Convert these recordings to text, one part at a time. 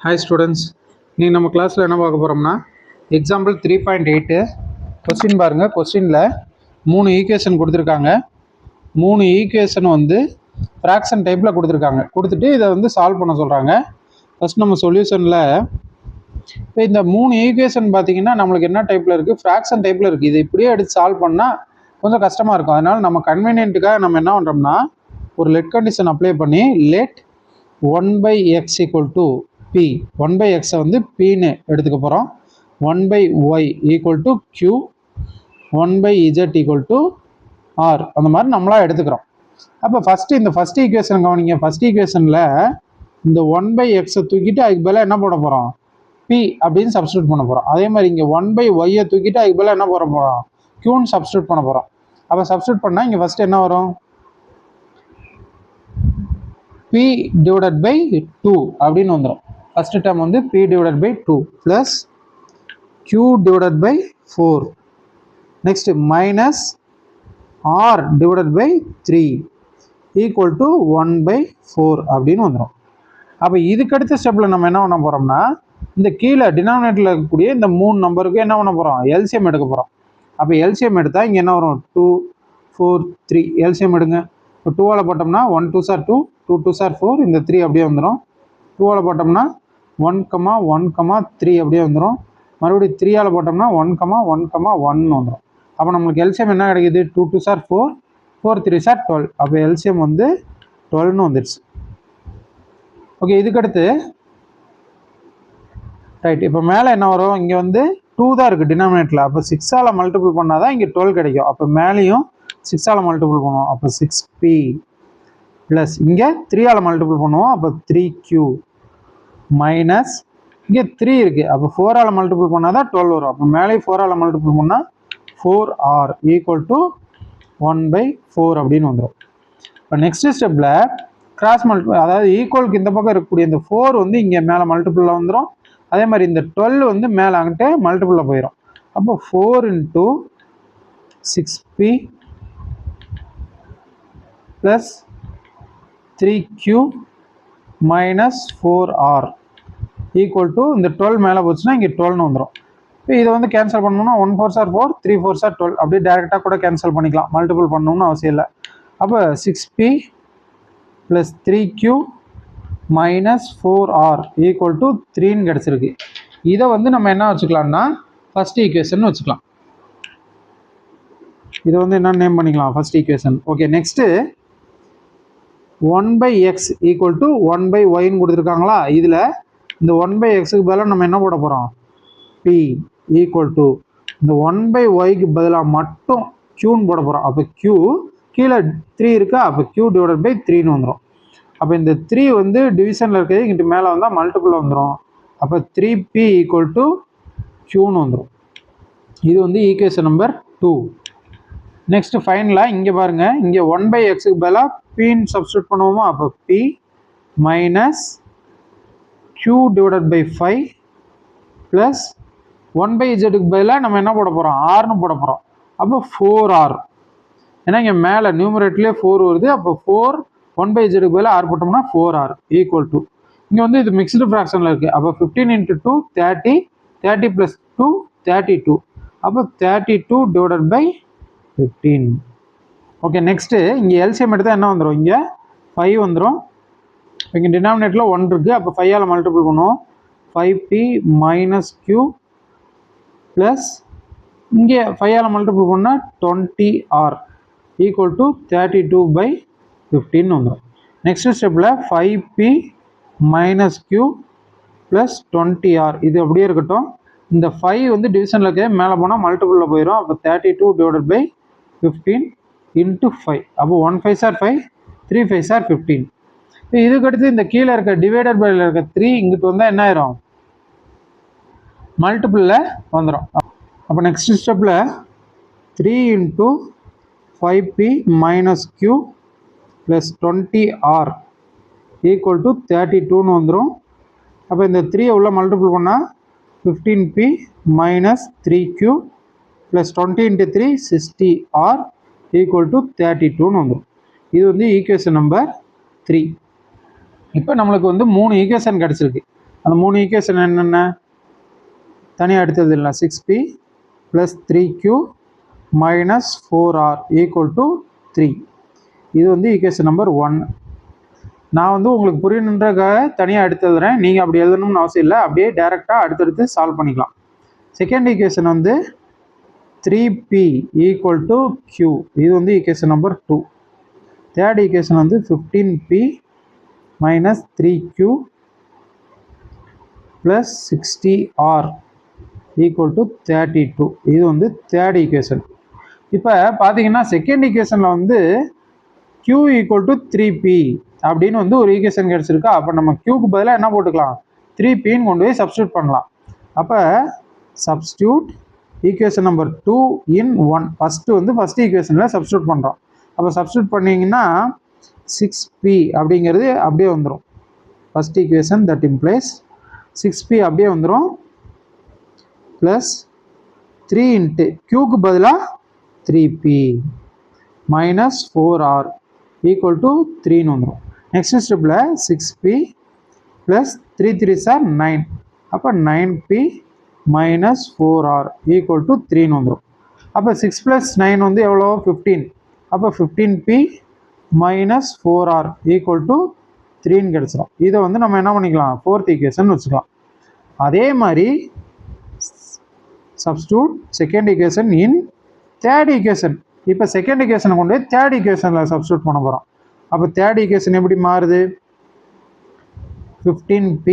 Hi students, நீங்கள் நம்ம கிளாஸில் என்ன பார்க்க போகிறோம்னா எக்ஸாம்பிள் 3.8 கொஸ்டின் பாருங்கள். கொஸ்டினில் 3 ஈக்குவேஷன் கொடுத்துருக்காங்க. 3 ஈக்குவேஷன் வந்து ஃப்ராக்ஷன் டைப்பில் கொடுத்துருக்காங்க. கொடுத்துட்டு இதை வந்து சால்வ் பண்ண சொல்கிறாங்க. ஃபஸ்ட் நம்ம சொல்யூஷனில் இப்போ இந்த 3 ஈக்குவேஷன் பார்த்தீங்கன்னா நம்மளுக்கு என்ன டைப்பில் இருக்குது, ஃப்ராக்ஷன் டைப்பில் இருக்குது. இது இப்படியே எடுத்து சால்வ் பண்ணால் கொஞ்சம் கஷ்டமாக இருக்கும். அதனால் நம்ம கன்வீனியன்ட்டுக்காக நம்ம என்ன பண்ணுறோம்னா ஒரு லெட் கண்டிஷன் அப்ளை பண்ணி லெட் 1/x = p, 1/x வந்து pன்னு எடுத்துக்க போகிறோம். 1/y = q, 1/z = r, அந்த மாதிரி நம்மளா எடுத்துக்கிறோம். அப்போ ஃபஸ்ட்டு இந்த ஃபஸ்ட் ஈக்குவேஷன் கவனிங்க. ஃபஸ்ட் ஈக்குவேஷனில் இந்த 1/x தூக்கிட்டு அதுக்கு பதிலாக என்ன போட போகிறோம், p அப்படின்னு சப்ஸ்டியூட் பண்ண போகிறோம். அதே மாதிரி இங்கே 1/y தூக்கிட்டு அதுக்கு பதிலாக என்ன போட போகிறோம், qன்னு சப்ஸ்டியூட் பண்ண போகிறோம். அப்போ சப்ஸ்டியூட் பண்ணால் இங்கே ஃபஸ்ட்டு என்ன வரும், p/2 அப்படின்னு வந்துடும். ஃபஸ்ட்டு டேர்ம் வந்து p/2 plus q/4 next minus r/3 equal to 1/4 அப்படின்னு வந்துடும். அப்போ இதுக்கடுத்த ஸ்டெப்பில் நம்ம என்ன பண்ண போகிறோம்னா இந்த கீழே டினாமினேட்டரில் இருக்கக்கூடிய இந்த 3 நம்பருக்கு என்ன பண்ண போகிறோம், எல்சிஎம் எடுக்க போகிறோம். அப்போ எல்சிஎம் எடுத்தால் இங்கே என்ன வரும், 2 4 3 எல்சிஎம் எடுங்க. இப்போ 2ஆல் போட்டோம்னா 1 2s are 2, 2 2s are 4, இந்த 3 அப்படியே வந்துடும். 2ஆல் போட்டோம்னா 1, 1, 3 அப்படியே வந்துடும். மறுபடியும் 3ஆல் போட்டோம்னா 1, 1, 1 வந்துடும். அப்போ நம்மளுக்கு எல்சிஎம் என்ன கிடைக்குது, 2 2s are 4, 4 3s are 12. அப்போ எல்சிஎம் வந்து 12ன்னு வந்துடுச்சு. ஓகே, இதுக்கடுத்து ரைட். இப்போ மேலே என்ன வரும், இங்கே வந்து 2 தான் இருக்குது டினாமினேட்டரில். அப்போ 6ஆல் மல்டிபிள் பண்ணால் தான் இங்கே 12 கிடைக்கும். அப்போ மேலேயும் 6ஆல் மல்டிபிள் பண்ணுவோம். அப்போ 6p ப்ளஸ் இங்கே 3ஆல் மல்டிபிள் பண்ணுவோம். அப்போ 3q மைனஸ் இங்கே 3 இருக்குது. அப்போ 4ஆல் மல்டிபிள் பண்ணால் தான் 12 வரும். அப்போ மேலே 4ஆல் மல்டிபிள் பண்ணால் 4r ஈக்குவல் டு 1/4 அப்படின்னு வந்துடும். இப்போ நெக்ஸ்ட் ஸ்டெப்பில் கிராஸ் மல்டிபிள், அதாவது ஈக்குவலுக்கு இந்த பக்கம் இருக்கக்கூடிய இந்த 4 வந்து இங்கே மேலே மல்டிபிளில் வந்துடும். அதே மாதிரி இந்த 12 வந்து மேலே அங்கிட்ட மல்டிபிளில் போயிடும். அப்போ 4 × 6p plus 3q minus 4r equal to இந்த 12 மேலே போச்சுன்னா இங்கே 12ன்னு வந்துடும். இப்போ இதை வந்து கேன்சல் பண்ணணும்னா 1 4s are 4, 3 4s are 12 அப்படியே டேரெக்டாக கூட கேன்சல் பண்ணிக்கலாம், மல்டிபிள் பண்ணணும்னு அவசியம் இல்லை. அப்போ 6p plus 3q minus 4r equal to 3ன்னு கிடச்சிருக்கு. இதை வந்து நம்ம என்ன வச்சுக்கலாம்னா ஃபஸ்ட் ஈக்குவேஷன் வச்சுக்கலாம். இதை வந்து என்ன நேம் பண்ணிக்கலாம், first equation. Okay, next 1/x equal to 1/yன்னு கொடுத்துருக்காங்களா. இதில் இந்த 1/xக்கு பதிலாக நம்ம என்ன போட போகிறோம், p ஈக்குவல் டு இந்த 1/yக்கு பதிலாக மட்டும் qன்னு போட போகிறோம். அப்போ q கீழே 3 இருக்கா, அப்போ q/3ன்னு வந்துடும். அப்போ இந்த 3 வந்து டிவிஷனில் இருக்கிறது இங்கிட்டு மேலே வந்தால் மல்டிபிள் வந்துடும். அப்போ 3p ஈக்குவல் டு qன்னு வந்துடும். இது வந்து ஈக்குவேஷன் நம்பர் 2. நெக்ஸ்ட் ஃபைனலாக இங்கே பாருங்கள், இங்கே 1/xக்கு பதிலாக pன்னு சப்ஸ்டியூட் பண்ணுவோமா. அப்போ p மைனஸ் q/5 ப்ளஸ் 1/zக்கு பதிலாக நம்ம என்ன போட போகிறோம், rன்னு போட போகிறோம். அப்போ 4r, ஏன்னா இங்கே மேலே நியூமரேட்லேயே 4 வருது. அப்போ 4 1/zக்கு பதிலாக r போட்டோம்னா 4r ஈக்குவல் டு, இங்கே வந்து இது மிக்ஸ்டு ஃப்ராக்ஷனில் இருக்குது. அப்போ 15 × 2 30, 30 + 2 32. அப்போ 32/15. ஓகே, நெக்ஸ்ட்டு இங்கே எல்சிஎம் எடுத்தால் என்ன வந்துடும், இங்கே 5 வந்துடும். இங்கே டினாமினேட்டரில் 1 இருக்குது. அப்போ 5ஆல் மல்டிபிள் பண்ணுவோம். 5p மைனஸ் q ப்ளஸ் இங்கே 5ஆல் மல்டிபிள் பண்ணால் 20r ஈக்குவல் டு 32/15 வந்துடும். நெக்ஸ்ட் ஸ்டெப்பில் 5p minus q plus 20r இது அப்படியே இருக்கட்டும். இந்த 5 வந்து டிவிஷனில் இருக்க மேலே போனால் மல்டிபிளில் போயிடும். அப்போ 32/15 × 5. அப்போ 1 5s are 5, 3 5s are 15. இப்போ இதுக்கடுத்து இந்த கீழே இருக்க டிவைடட் பையில் இருக்க 3 இங்கிட்டு வந்தால் என்ன ஆயிரும், மல்டிபிளில் வந்துடும். அப்போ நெக்ஸ்ட் ஸ்டெப்பில் 3 × 5p minus q plus 20r equal to 32ன்னு வந்துடும். அப்போ இந்த 3 உள்ள மல்டிபிள் பண்ணால் 15p minus 3q plus 20 × 3 60r equal to 32ன்னு வந்துடும். இது வந்து ஈக்குவேஷன் நம்பர் 3. இப்போ நம்மளுக்கு வந்து 3 ஈக்குவேஷன் கிடச்சிருக்கு. அந்த 3 ஈக்குவேஷன் என்னென்ன தனியாக எடுத்தது இல்லை. 6p + 3q - 4r = 3. இது வந்து ஈக்குவேஷன் நம்பர் 1. நான் வந்து உங்களுக்கு புரியணுன்றதுக்காக தனியாக எடுத்து எழுதுறேன். நீங்கள் அப்படி எழுதணும்னு அவசியம் இல்லை. அப்படியே டேரெக்டாக அடுத்தடுத்து சால்வ் பண்ணிக்கலாம். செகண்ட் ஈக்குவேஷன் வந்து 3p = q. இது வந்து ஈக்குவேஷன் நம்பர் 2. தேர்ட் ஈக்குவேஷன் வந்து 15p - 3q + 60r = 32. இது வந்து தேர்ட் ஈக்குவேஷன். இப்போ பார்த்தீங்கன்னா செகண்ட் ஈக்குவேஷனில் வந்து q = 3p அப்படின்னு வந்து ஒரு ஈக்குவேஷன் கிடச்சிருக்கா. அப்போ நம்ம க்யூக்கு பதிலாக என்ன போட்டுக்கலாம், 3pன்னு கொண்டு போய் சப்ஸ்டியூட் பண்ணலாம். அப்போ substitute equation number 2 in 1. First வந்து ஃபஸ்ட் ஈக்குவேஷனில் சப்ஸ்டியூட் பண்ணுறோம். அப்போ சப்ஸ்டியூட் பண்ணிங்கன்னா 6p அப்படிங்கிறது அப்படியே வந்துடும். First equation that implies 6p அப்படியே வந்துடும். ப்ளஸ் 3 இன்ட்டு க்யூக்கு பதிலாக 3p - 4r = 3ன்னு வந்துடும். நெக்ஸ்ட் ஸ்டெப்பில் 6p + 3 3s are 9. அப்போ 9p - 4r = 3ன்னு வந்துடும். அப்போ 6 + 9 வந்து எவ்வளோ, 15. அப்போ 15p - 4r = 3ன்னு கிடச்சிடும். இதை வந்து நம்ம என்ன பண்ணிக்கலாம், ஃபோர்த் ஈக்குவேஷன் வச்சுக்கலாம். அதே மாதிரி substitute second equation in third equation. இப்போ செகண்ட் ஈக்குவேஷனை கொண்டு போய் தேர்ட் ஈக்குவேஷனில் சப்ஸ்டியூட் பண்ண போகிறோம். அப்போ தேர்ட் ஈக்குவேஷன் எப்படி மாறுது, 15p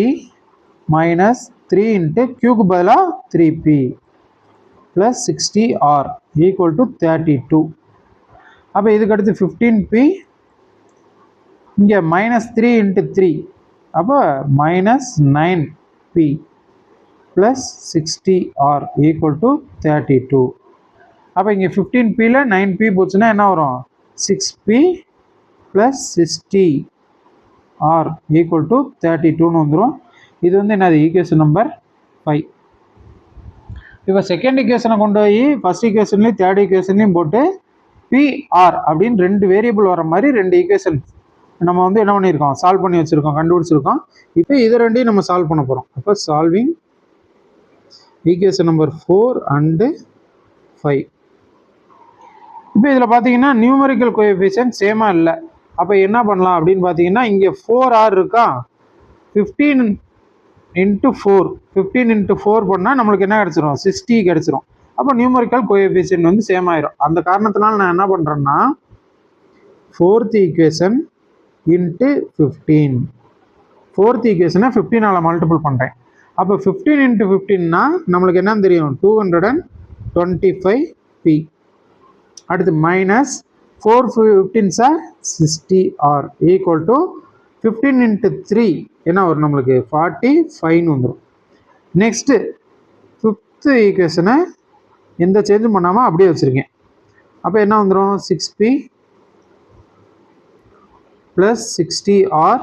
- 3 இன்ட்டு க்யூக்கு பதிலாக 3p + 60r = 32. அப்போ இதுக்கடுத்து 15p இங்கே -3 இன்ட்டு 3, அப்போ -9p + 60r = 32. அப்போ இங்கே 15pல 9p போச்சுன்னா என்ன வரும், 6p + 60r = 32ன்னு வந்துடும். இது வந்து என்னது, ஈக்குவேஷன் நம்பர் 5. இப்போ செகண்ட் ஈக்குவேஷனை கொண்டு போய் ஃபஸ்ட் ஈக்குவேஷன்லையும் தேர்ட் ஈக்குவேஷன்லையும் போட்டு PR அப்படின்னு 2 வேரியபிள் வர மாதிரி 2 ஈக்குவேஷன் நம்ம வந்து என்ன பண்ணியிருக்கோம், சால்வ் பண்ணி வச்சுருக்கோம், கண்டுபிடிச்சிருக்கோம். இப்போ இது ரெண்டையும் நம்ம சால்வ் பண்ண போகிறோம். அப்போ சால்விங் ஈக்குவேஷன் நம்பர் 4 and 5. இப்போ இதில் பார்த்தீங்கன்னா நியூமரிக்கல் கோஎஃபிஷியன்ட் சேமாக இல்லை. அப்போ என்ன பண்ணலாம் அப்படின்னு பார்த்தீங்கன்னா, இங்கே 4r இருக்கா, 15 × 4 15 × 4 பண்ணால் நம்மளுக்கு என்ன கிடச்சிரும், 60 கிடச்சிரும். அப்போ நியூமரிக்கல் கோஎஃபிஷியன்ட் வந்து சேம் ஆயிரும். அந்த காரணத்தினால நான் என்ன பண்ணுறேன்னா, ஃபோர்த் ஈக்குவேஷன் இன்ட்டு 15, ஃபோர்த் ஈக்குவேஷனை 15ஆல் மல்டிபிள் பண்ணுறேன். அப்போ 15 × 15னா நம்மளுக்கு என்னன்னு தெரியும், 225p. அடுத்து -4 15s are 60r = 15 × 3 என்ன வரும், நம்மளுக்கு 45ன்னு வந்துடும். நெக்ஸ்ட்டு ஃபிஃப்த்து ஈக்குவேஷனை எந்த சேஞ்சும் பண்ணாமல் அப்படியே வச்சுருக்கேன். அப்போ என்ன வந்துடும், 6p + 60r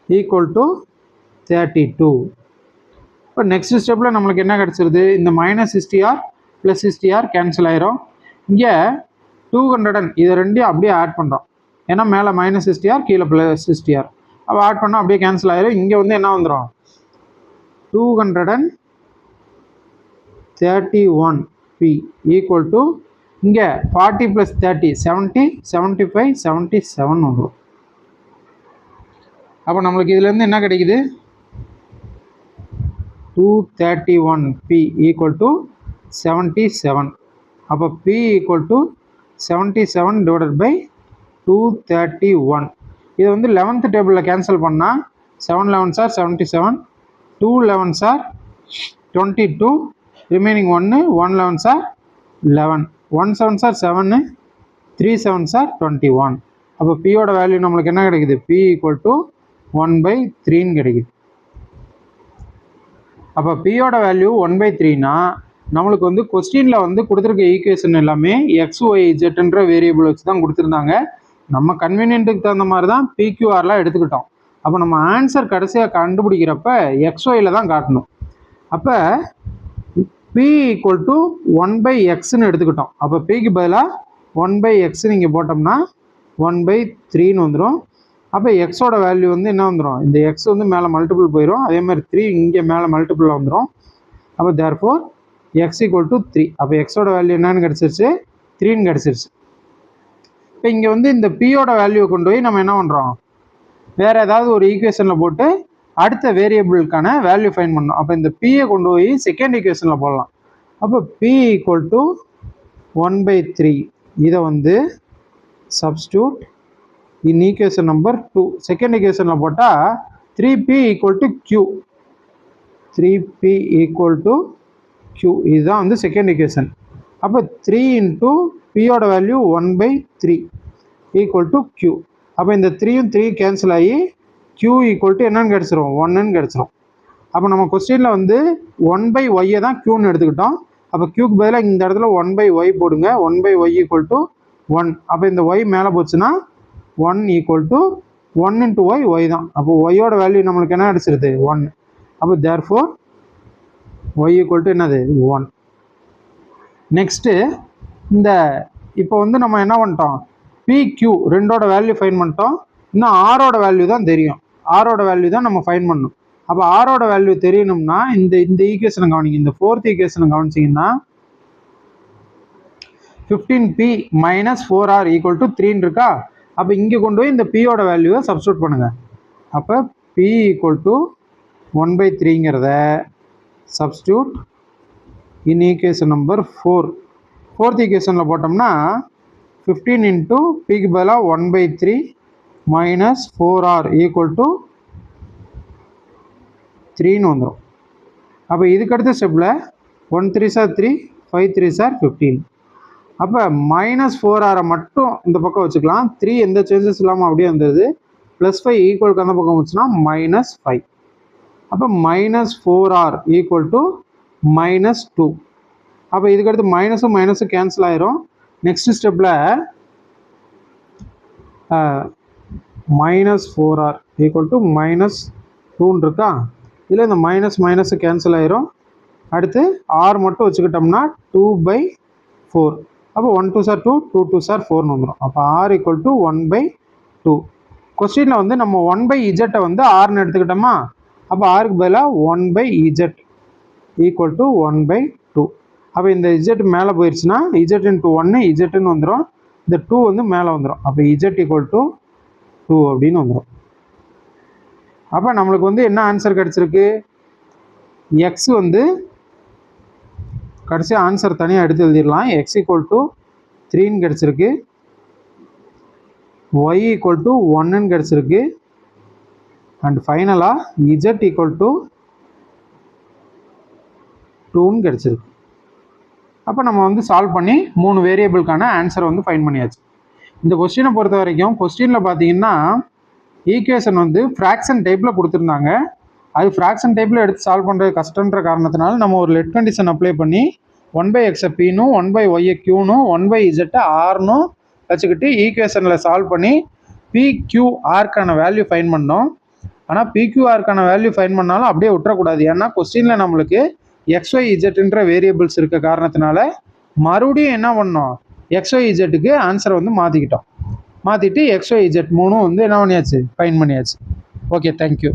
= 32. இப்போ நெக்ஸ்ட் ஸ்டெப்பில் நம்மளுக்கு என்ன கிடச்சிருது, இந்த -60r + 60r கேன்சல் ஆயிரும். இங்கே 200 இதை ரெண்டையும் அப்படியே ஆட் பண்ணுறோம். ஏன்னா மேலே -60r கீழே +60r. அப்போ ஆட் பண்ணால் அப்படியே கேன்சல் ஆயிரும். இங்கே வந்து என்ன வந்துடும், 231p = இங்கே 40 + 30 70 75 77 வந்துடும். அப்போ நம்மளுக்கு இதுலேருந்து என்ன கிடைக்குது, 231p = 77. அப்போ p = 77 / 231. இது வந்து 11th டேபிளில் கேன்சல் பண்ணால் 7 11s are 77, 2 11s are 22, remaining 1 11s are 11, 1 7s are 7, 3 7s are 21. அப்போ பியோட வேல்யூ நம்மளுக்கு என்ன கிடைக்குது, p = 1/3ன்னு கிடைக்குது. அப்போ பியோட வேல்யூ 1/3னா நம்மளுக்கு வந்து கொஸ்டினில் வந்து கொடுத்துருக்க ஈக்குவேஷன் எல்லாமே XYZன்ற வேரியபிள் வச்சு தான் கொடுத்துருந்தாங்க. நம்ம கன்வீனியன்ட்டுக்கு தகுந்த மாதிரி தான் PQRலாம் எடுத்துக்கிட்டோம். அப்போ நம்ம ஆன்சர் கடைசியாக கண்டுபிடிக்கிறப்ப XYயில் தான் காட்டணும். அப்போ p = 1/xன்னு எடுத்துக்கிட்டோம். அப்போ பிக்கு பதிலாக 1/x நீங்கள் போட்டோம்னா 1/3ன்னு வந்துடும். அப்போ எக்ஸோட வேல்யூ வந்து என்ன வந்துடும், இந்த எக்ஸ் வந்து மேலே மல்டிபிள் போயிடும், அதே மாதிரி 3 இங்கே மேலே மல்டிபிளில் வந்துடும். அப்போ தேர்ஃபோர் எக்ஸ் ஈக்குவல் டு 3. அப்போ எக்ஸோட வேல்யூ என்னன்னு கிடச்சிருச்சு, 3ன்னு கிடச்சிருச்சு. இப்போ இங்கே வந்து இந்த பியோட வேல்யூவை கொண்டு போய் நம்ம என்ன பண்ணுறோம், வேறு ஏதாவது ஒரு ஈக்குவேஷனில் போட்டு அடுத்த வேரியபிளுக்கான வேல்யூ ஃபைன் பண்ணணும். அப்போ இந்த பியை கொண்டு போய் செகண்ட் ஈக்குவேஷனில் போடலாம். அப்போ பி ஈக்குவல் டு 1/3 இதை வந்து substitute in equation number 2 second ஈக்குவேஷனில் போட்டால் 3p equal to q, 3p equal to q இதுதான் வந்து செகண்ட் ஈக்குவேஷன். அப்போ 3 இன்ட்டு பியோட வேல்யூ 1/3 ஈக்குவல் டு q. அப்போ இந்த 3யும் 3 கேன்சல் ஆகி q ஈக்குவல் டு என்னன்னு கிடச்சிரும், 1ன்னு கிடச்சிரும். அப்போ நம்ம கொஸ்டினில் வந்து 1/y தான் க்யூன்னு எடுத்துக்கிட்டோம். அப்போ க்யூக்கு பதிலாக இந்த இடத்துல 1/y போடுங்க, 1/y ஈக்குவல் டு 1. அப்போ இந்த y மேலே போச்சுன்னா 1 ஈக்குவல் டு 1 இன்ட்டு y தான். அப்போ ஒய்யோட வேல்யூ நம்மளுக்கு என்ன கிடச்சிருது, 1. அப்போ தேர்ஃபோர் y ஈக்குவல் டு என்னது, 1. நெக்ஸ்ட்டு இந்த இப்போ வந்து நம்ம என்ன பண்ணிட்டோம், PQ ரெண்டோட வேல்யூ ஃபைன் பண்ணிட்டோம். இன்னும் ஆரோட வேல்யூ தான் தெரியும், ஆரோட வேல்யூ தான் நம்ம ஃபைன் பண்ணணும். அப்போ ஆரோட வேல்யூ தெரியணும்னா இந்த ஈக்குவேஷனை கவனிங்க, இந்த 4th ஈக்குவேஷனை கவனிச்சிங்கன்னா 15p minus 4r equal to 3ன்னு இருக்கா. அப்போ இங்கே கொண்டு போய் இந்த பியோட வேல்யூவை சப்ஸ்டியூட் பண்ணுங்கள். அப்போ p ஈக்குவல் டு 1/3ங்கிறத substitute in equation number 4th ஈக்குவேஷனில் போட்டோம்னா 15 இன்ட்டு பிக்கு பதிலாக 1/3 மைனஸ் 4r ஈக்குவல் டு 3ன்னு வந்துடும். அப்போ இதுக்கடுத்த ஸ்டெப்பில் 1 3s are 3, 5 3s are 15. அப்போ மைனஸ் 4r மட்டும் இந்த பக்கம் வச்சுக்கலாம், 3 எந்த சேஞ்சஸ் இல்லாமல் அப்படியே வந்துடுது. +5 ஈக்குவலுக்கு அந்த பக்கம் வச்சுன்னா -5. அப்போ -4r ஈக்குவல் டு -2. அப்போ இதுக்கடுத்து மைனஸும் மைனஸும் கேன்சல் ஆயிரும். நெக்ஸ்ட் ஸ்டெப்பில் -4r ஈக்குவல் டு -2ன்னு இருக்கா. இதில் இந்த மைனஸ் கேன்சல் ஆயிரும். அடுத்து r மட்டும் வச்சுக்கிட்டோம்னா 2/4. அப்போ 1 2s are 2, 2 2s are 4ன்னு வந்துடும். அப்போ r ஈக்குவல் டு 1/2. கொஸ்டினில் வந்து நம்ம 1/z வந்து rன்னு எடுத்துக்கிட்டோமா. அப்போ rக்கு பதிலாக 1/z ஈக்குவல் டு 1/2. அப்போ இந்த z மேலே போயிடுச்சுன்னா z இன்ட்டு 1 zன்னு வந்துடும், இந்த 2 வந்து மேலே வந்துடும். அப்போ z ஈக்குவல் டு 2 அப்படின்னு வந்துடும். அப்போ நம்மளுக்கு வந்து என்ன ஆன்சர் கிடச்சிருக்கு, எக்ஸ் வந்து கடைசி ஆன்சர் தனியாக எடுத்து எழுதிடலாம். எக்ஸ் ஈக்குவல் டு 3ன்னு கிடச்சிருக்கு, ஒய் ஈக்குவல் டு 1ன்னு கிடச்சிருக்கு, அண்ட் ஃபைனலாக இஜட் ஈக்குவல் டு 2ன்னு கிடச்சிருக்கு. அப்போ நம்ம வந்து சால்வ் பண்ணி 3 வேரியபிளுக்கான ஆன்சரை வந்து ஃபைன் பண்ணியாச்சு. இந்த கொஸ்டினை பொறுத்த வரைக்கும் கொஸ்டினில் பார்த்தீங்கன்னா ஈக்குவேஷன் வந்து ஃப்ராக்ஷன் டைப்பில் கொடுத்துருந்தாங்க. அது ஃப்ராக்ஷன் டைப்பில் எடுத்து சால்வ் பண்ணுறது கஷ்டன்ற காரணத்தினால நம்ம ஒரு லெட் கண்டிஷன் அப்ளை பண்ணி 1/x பின்னும் 1/y க்யூனும் 1/z ஆர்னும் வச்சுக்கிட்டு ஈக்குவேஷனில் சால்வ் பண்ணி PQRக்கான வேல்யூ ஃபைன் பண்ணோம். ஆனால் PQRக்கான வேல்யூ ஃபைன் பண்ணாலும் அப்படியே விட்டுறக்கூடாது. ஏன்னா கொஸ்டினில் நம்மளுக்கு XYZன்ற வேரியபிள்ஸ் இருக்க காரணத்தினால மறுபடியும் என்ன பண்ணோம், XYZக்கு ஆன்சரை வந்து மாற்றிக்கிட்டோம். மாற்றிட்டு XYZ 3 வந்து என்ன பண்ணியாச்சு, ஃபைன் பண்ணியாச்சு. Okay, thank you.